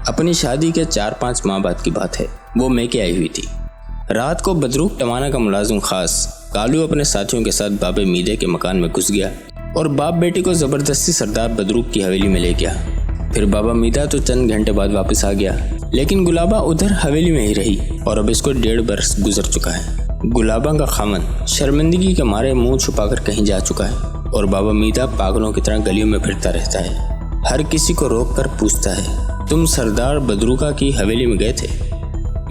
अपनी शादी के 4-5 माह बाद की बात है। वो मैके आई हुई थी। रात को बदरूक टमाना का मुलाजिम खास कालू अपने साथियों के साथ बाबे मीदे के मकान में घुस गया और बाप बेटी को जबरदस्ती सरदार बदरूक की हवेली में ले गया। फिर बाबा मीदा तो चंद घंटे बाद वापस आ गया, लेकिन गुलाबा उधर हवेली में ही रही और अब इसको 1.5 बरस गुजर चुका है। गुलाबा का खामन शर्मिंदगी के मारे मुंह छुपाकर कहीं जा चुका है और बाबा मीदा पागलों की तरह गलियों में फिरता रहता है। हर किसी को रोक कर पूछता है, तुम सरदार बदरूका की हवेली में गए थे?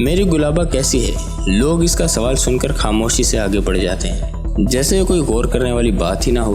मेरी गुलाबा कैसी है? लोग इसका सवाल सुनकर खामोशी से आगे बढ़ जाते हैं, जैसे कोई गौर करने वाली बात ही ना हो।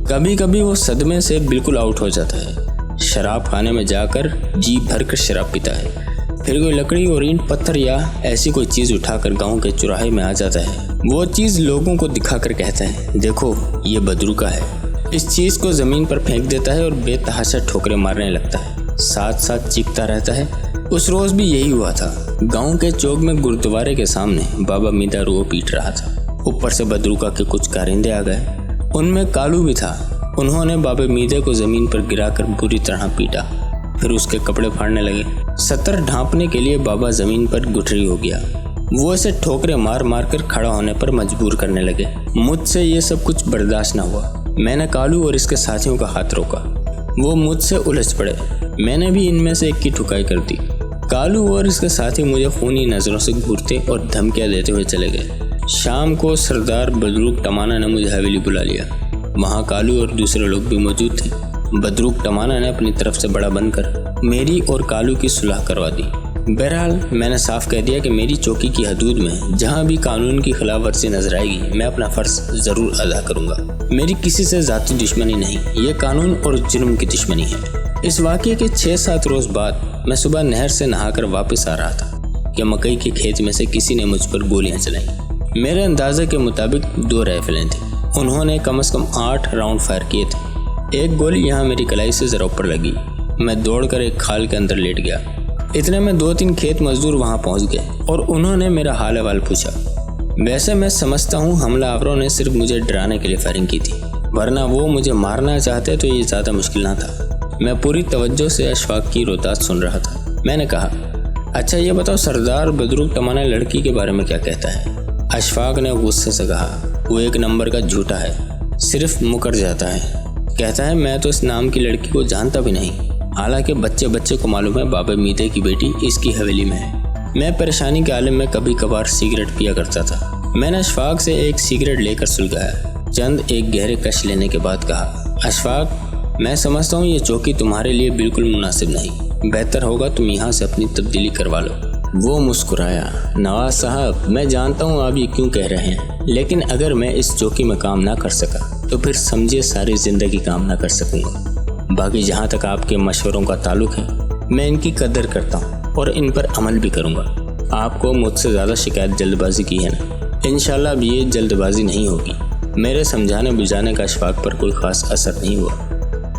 कभी कभी वो सदमे से बिल्कुल आउट हो जाता है। शराब खाने में जाकर जी भर कर शराब पीता है, फिर कोई लकड़ी और ईंट पत्थर या ऐसी कोई चीज़ उठाकर गांव के चौराहे में आ जाता है। वो चीज़ लोगों को दिखाकर कहता है, देखो ये बदरूका है। इस चीज़ को ज़मीन पर फेंक देता है और बेतहाशा ठोकरें मारने लगता है, साथ साथ चीखता रहता है। उस रोज़ भी यही हुआ था। गांव के चौक में गुरुद्वारे के सामने बाबा मीदा रो पीट रहा था। ऊपर से बदरूका के कुछ कारिंदे आ गए, उनमें कालू भी था। उन्होंने बाबे मीदे को ज़मीन पर गिराकर बुरी तरह पीटा, फिर उसके कपड़े फाड़ने लगे। 70 ढांपने के लिए बाबा ज़मीन पर गुठरी हो गया। वो इसे ठोकरे मार मार कर खड़ा होने पर मजबूर करने लगे। मुझसे ये सब कुछ बर्दाश्त न हुआ। मैंने कालू और इसके साथियों का हाथ रोका। वो मुझसे उलझ पड़े। मैंने भी इनमें से एक की ठुकाई कर दी। कालू और इसके साथी मुझे खूनी नज़रों से घूरते और धमकियाँ देते हुए चले गए। शाम को सरदार बदरूक टमाना ने मुझे हवेली बुला लिया। वहाँ कालू और दूसरे लोग भी मौजूद थे। बदरूक टमाना ने अपनी तरफ से बड़ा बनकर मेरी और कालू की सुलह करवा दी। बहरहाल मैंने साफ कह दिया कि मेरी चौकी की हदूद में जहाँ भी कानून की खिलाफ वर्जी नजर आएगी, मैं अपना फ़र्ज ज़रूर अदा करूँगा। मेरी किसी से ज़ाती दुश्मनी नहीं, ये कानून और जुर्म की दुश्मनी है। इस वाक़ये के 6-7 रोज़ बाद मैं सुबह नहर से नहाकर वापस आ रहा था कि मकई के खेत में से किसी ने मुझ पर गोलियाँ चलाई। मेरे अंदाजे के मुताबिक 2 राइफलें थीं। उन्होंने कम से कम 8 राउंड फायर किए थे। एक गोली यहाँ मेरी कलाई से ज़रा ऊपर लगी। मैं दौड़कर एक खाल के अंदर लेट गया। इतने में 2-3 खेत मजदूर वहाँ पहुँच गए और उन्होंने मेरा हाल अहवाल पूछा। वैसे मैं समझता हूँ हमलावरों ने सिर्फ मुझे डराने के लिए फायरिंग की थी, वरना वो मुझे मारना चाहते तो ये ज़्यादा मुश्किल ना था। मैं पूरी तवज्जो से अशफाक की रोतास सुन रहा था। मैंने कहा, अच्छा ये बताओ सरदार बदरूक टमाना लड़की के बारे में क्या कहता है? अशफाक ने गुस्से से कहा, वो 1 नंबर का झूठा है, सिर्फ मुकर जाता है। कहता है मैं तो इस नाम की लड़की को जानता भी नहीं, हालांकि बच्चे बच्चे को मालूम है बाबे मीदे की बेटी इसकी हवेली में है। मैं परेशानी के आलम में कभी कभार सिगरेट पिया करता था। मैंने अशफाक से एक सिगरेट लेकर सुलगाया। चंद एक गहरे कश लेने के बाद कहा, अशफाक मैं समझता हूँ ये चौकी तुम्हारे लिए बिल्कुल मुनासिब नहीं, बेहतर होगा तुम यहाँ से अपनी तब्दीली करवा लो। वो मुस्कुराया, नवाज साहब मैं जानता हूँ आप ये क्यों कह रहे हैं, लेकिन अगर मैं इस चौकी में काम ना कर सका तो फिर समझिए सारी ज़िंदगी काम ना कर सकूँगा। बाकी जहाँ तक आपके मशवरों का ताल्लुक है, मैं इनकी कदर करता हूँ और इन पर अमल भी करूँगा। आपको मुझसे ज़्यादा शिकायत जल्दबाजी की है ना, इंशाल्लाह अब ये जल्दबाजी नहीं होगी। मेरे समझाने बुझाने का अशफाक पर कोई ख़ास असर नहीं हुआ।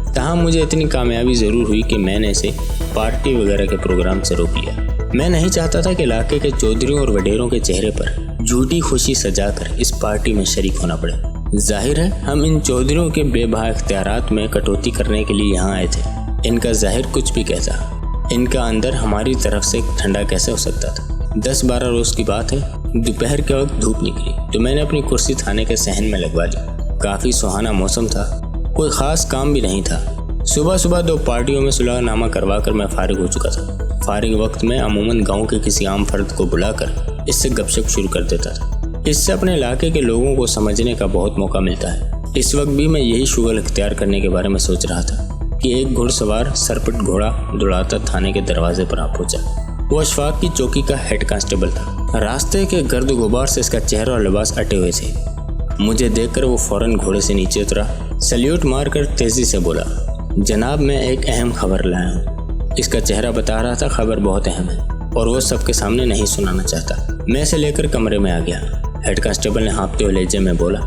तहाँ मुझे इतनी कामयाबी ज़रूर हुई कि मैंने इसे पार्टी वगैरह के प्रोग्राम से रोक लिया। मैं नहीं चाहता था कि इलाके के चौधरियों और वडेरों के चेहरे पर झूठी खुशी सजाकर इस पार्टी में शरीक होना पड़े। जाहिर है हम इन चौधरियों के बेबहा इख्तियारात में कटौती करने के लिए यहाँ आए थे। इनका ज़ाहिर कुछ भी कहता, इनका अंदर हमारी तरफ से ठंडा कैसे हो सकता था। 10-12 रोज़ की बात है, दोपहर के वक्त धूप निकली तो मैंने अपनी कुर्सी थाने के सहन में लगवा ली। काफ़ी सुहाना मौसम था, कोई ख़ास काम भी नहीं था। सुबह सुबह 2 पार्टियों में सुलहनामा करवा कर मैं फारिग हो चुका था। फारिग वक्त में अमूमन गांव के किसी आम फर्द को बुलाकर इससे गपशप शुरू कर देता था। इससे अपने इलाके के लोगों को समझने का बहुत मौका मिलता है। इस वक्त भी मैं यही शुगल इख्तियार करने के बारे में सोच रहा था कि एक घुड़सवार सरपट घोड़ा दौड़ाता थाने के दरवाजे पर आ पहुंचा। वो अशफाक की चौकी का हेड कांस्टेबल था। रास्ते के गर्द गुबार से इसका चेहरा और लिबास अटे हुए थे। मुझे देखकर वो फौरन घोड़े से नीचे उतरा, सल्यूट मारकर तेजी से बोला, जनाब मैं एक अहम खबर लाया हूँ। इसका चेहरा बता रहा था खबर बहुत अहम है और वो सबके सामने नहीं सुनाना चाहता। मैं इसे लेकर कमरे में आ गया। हेड कांस्टेबल ने हाँफते हुए लहजे में बोला,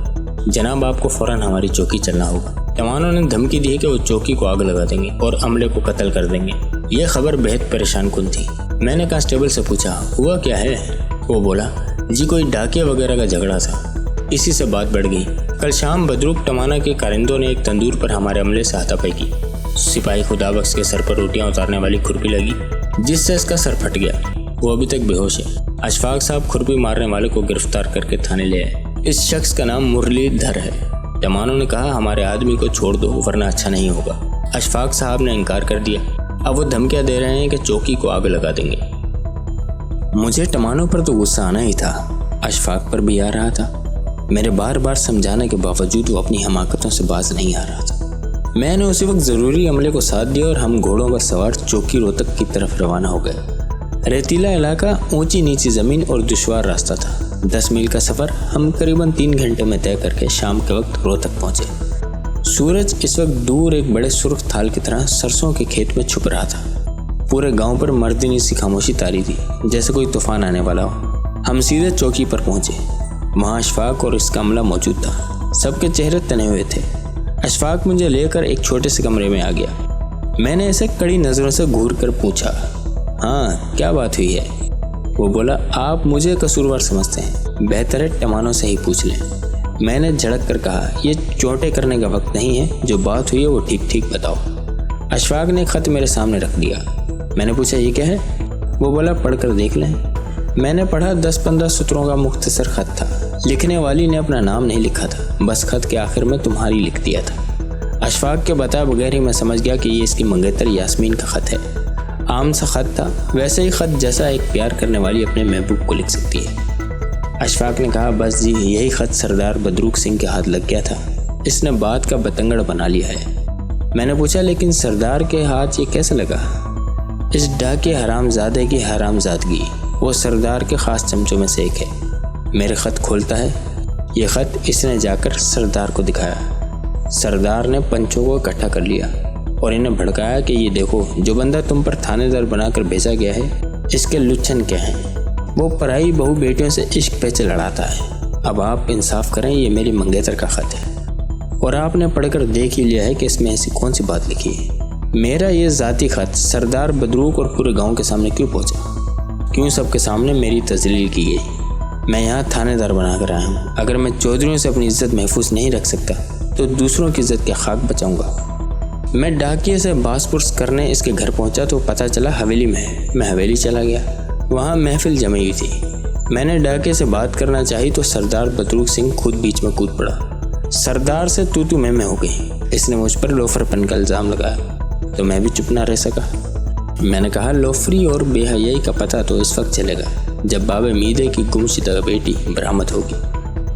जनाब आपको फौरन हमारी चौकी चलना होगा। जवानों ने धमकी दी कि वो चौकी को आग लगा देंगे और अमले को कत्ल कर देंगे। यह खबर बेहद परेशान कुन थी। मैंने कांस्टेबल से पूछा, हुआ क्या है? वो बोला, जी कोई डाकिया वगैरह का झगड़ा था, इसी से बात बढ़ गई। कल शाम बदरूक टमाना के कारिंदों ने एक तंदूर पर हमारे अमले से हाथापाई की। सिपाही खुदाबख्श के सर पर रोटियां उतारने वाली खुरपी लगी, जिससे इसका सर फट गया। वो अभी तक बेहोश है। अशफाक साहब खुरपी मारने वाले को गिरफ्तार करके थाने ले आए। इस शख्स का नाम मुरलीधर है। जमानों ने कहा हमारे आदमी को छोड़ दो वरना अच्छा नहीं होगा। अशफाक साहब ने इनकार कर दिया। अब वो धमकियां दे रहे हैं कि चौकी को आग लगा देंगे। मुझे टमानों पर तो गुस्सा आना ही था, अशफाक पर भी आ रहा था। मेरे बार बार समझाने के बावजूद वो अपनी हमाकतों से बाज नहीं आ रहा था। मैंने उसी वक्त ज़रूरी अमले को साथ दिया और हम घोड़ों पर सवार चौकी रोहतक की तरफ रवाना हो गए। रेतीला इलाका, ऊंची नीची ज़मीन और दुश्वार रास्ता था। 10 मील का सफ़र हम करीबन 3 घंटे में तय करके शाम के वक्त रोहतक पहुँचे। सूरज इस वक्त दूर एक बड़े सुर्ख थाल की तरह सरसों के खेत में छुप रहा था। पूरे गांव पर मर्दिनी सी खामोशी तारी थी, जैसे कोई तूफान आने वाला हो। हम सीधे चौकी पर पहुंचे। वहां अशफाक और इसका अमला मौजूद था। सबके चेहरे तने हुए थे। अशफाक मुझे लेकर एक छोटे से कमरे में आ गया। मैंने इसे कड़ी नज़रों से घूर कर पूछा, हाँ क्या बात हुई है? वो बोला, आप मुझे कसूरवार समझते हैं, बेहतर है टमानों से ही पूछ लें। मैंने झड़क कर कहा, ये चोटें करने का वक्त नहीं है, जो बात हुई है वो ठीक ठीक बताओ। अशफाक ने खत मेरे सामने रख दिया। मैंने पूछा, ये क्या है? वो बोला, पढ़कर देख लें। मैंने पढ़ा। 10-15 सत्रों का मुख्तसर खत था। लिखने वाली ने अपना नाम नहीं लिखा था, बस खत के आखिर में तुम्हारी लिख दिया था। अशफाक के बताए बगैर ही मैं समझ गया कि ये इसकी मंगेतर यास्मीन का खत है। आम सा खत था, वैसे ही खत जैसा एक प्यार करने वाली अपने महबूब को लिख सकती है। अशफाक ने कहा, बस जी यही खत सरदार बदरूक सिंह के हाथ लग गया था। इसने बात का बतंगड़ बना लिया है। मैंने पूछा, लेकिन सरदार के हाथ ये कैसे लगा? इस डाके हरामजादे की हरामजादगी वो सरदार के ख़ास चमचों में से एक है। मेरे ख़त खोलता है। ये ख़त इसने जाकर सरदार को दिखाया। सरदार ने पंचों को इकट्ठा कर लिया और इन्हें भड़काया कि ये देखो, जो बंदा तुम पर थानेदार बनाकर भेजा गया है, इसके लुच्छन क्या हैं। वो पराई बहू बेटियों से इश्क पैसे लड़ाता है। अब आप इंसाफ करें, ये मेरी मंगेतर का ख़त है और आपने पढ़कर देख ही लिया है कि इसमें ऐसी कौन सी बात लिखी है। मेरा ये ज़ाती ख़त सरदार बदरूक और पूरे गांव के सामने क्यों पहुंचा? क्यों सबके सामने मेरी तजलील की गई? मैं यहाँ थानेदार बना कर आया हूँ। अगर मैं चौधरियों से अपनी इज्जत महफूज नहीं रख सकता तो दूसरों की इज्जत क्या खाक बचाऊँगा? मैं डाकिए से बासपुरस करने इसके घर पहुँचा तो पता चला हवेली में है। मैं हवेली चला गया। वहाँ महफिल जमी हुई थी। मैंने डाके से बात करना चाही तो सरदार बदरूक सिंह खुद बीच में कूद पड़ा। सरदार से तू मैं हो गई। इसने मुझ पर लोफरपन का इल्ज़ाम लगाया तो मैं भी चुप ना रह सका। मैंने कहा, लोफरी और बेहयाई का पता तो इस वक्त चलेगा जब बाबे मीदे की गुमशुदा बेटी बरामद होगी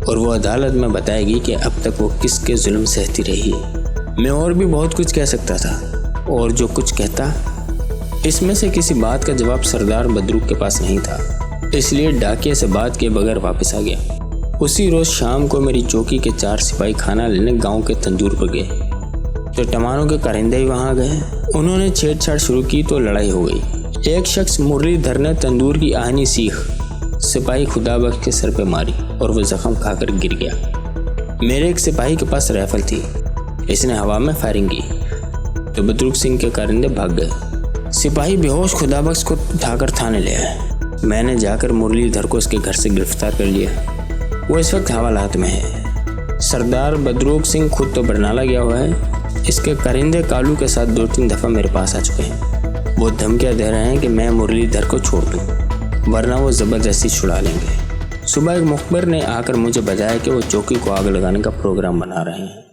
और वो अदालत में बताएगी कि अब तक वो किसके जुल्म सहती रही है। मैं और भी बहुत कुछ कह सकता था और जो कुछ कहता, इसमें से किसी बात का जवाब सरदार बदरूक के पास नहीं था। इसलिए डाकिए से बात किए बगैर वापस आ गया। उसी रोज़ शाम को मेरी चौकी के 4 सिपाही खाना लेने गांव के तंदूर पर गए तो टमानों के कारिंदे ही वहां गए। उन्होंने छेड़छाड़ शुरू की तो लड़ाई हो गई। एक शख्स मुरलीधर ने तंदूर की आहनी सीख सिपाही खुदाबख्श के सर पे मारी और वो जख्म खाकर गिर गया। मेरे एक सिपाही के पास राइफल थी। इसने हवा में फायरिंग की तो बदरूक सिंह के कारिंदे भाग गए। सिपाही बेहोश खुदाबख्श को उठाकर थाने ले आए। मैंने जाकर मुरलीधर को उसके घर से गिरफ्तार कर लिया। वो इस वक्त हवालात में है। सरदार बदरूक सिंह खुद तो बरनाला गया हुआ है। इसके कारिंदे कालू के साथ 2-3 दफ़ा मेरे पास आ चुके हैं। वो धमकियां दे रहे हैं कि मैं मुरलीधर को छोड़ दूं वरना वो ज़बरदस्ती छुड़ा लेंगे। सुबह एक मुखबिर ने आकर मुझे बताया कि वो चौकी को आग लगाने का प्रोग्राम बना रहे हैं।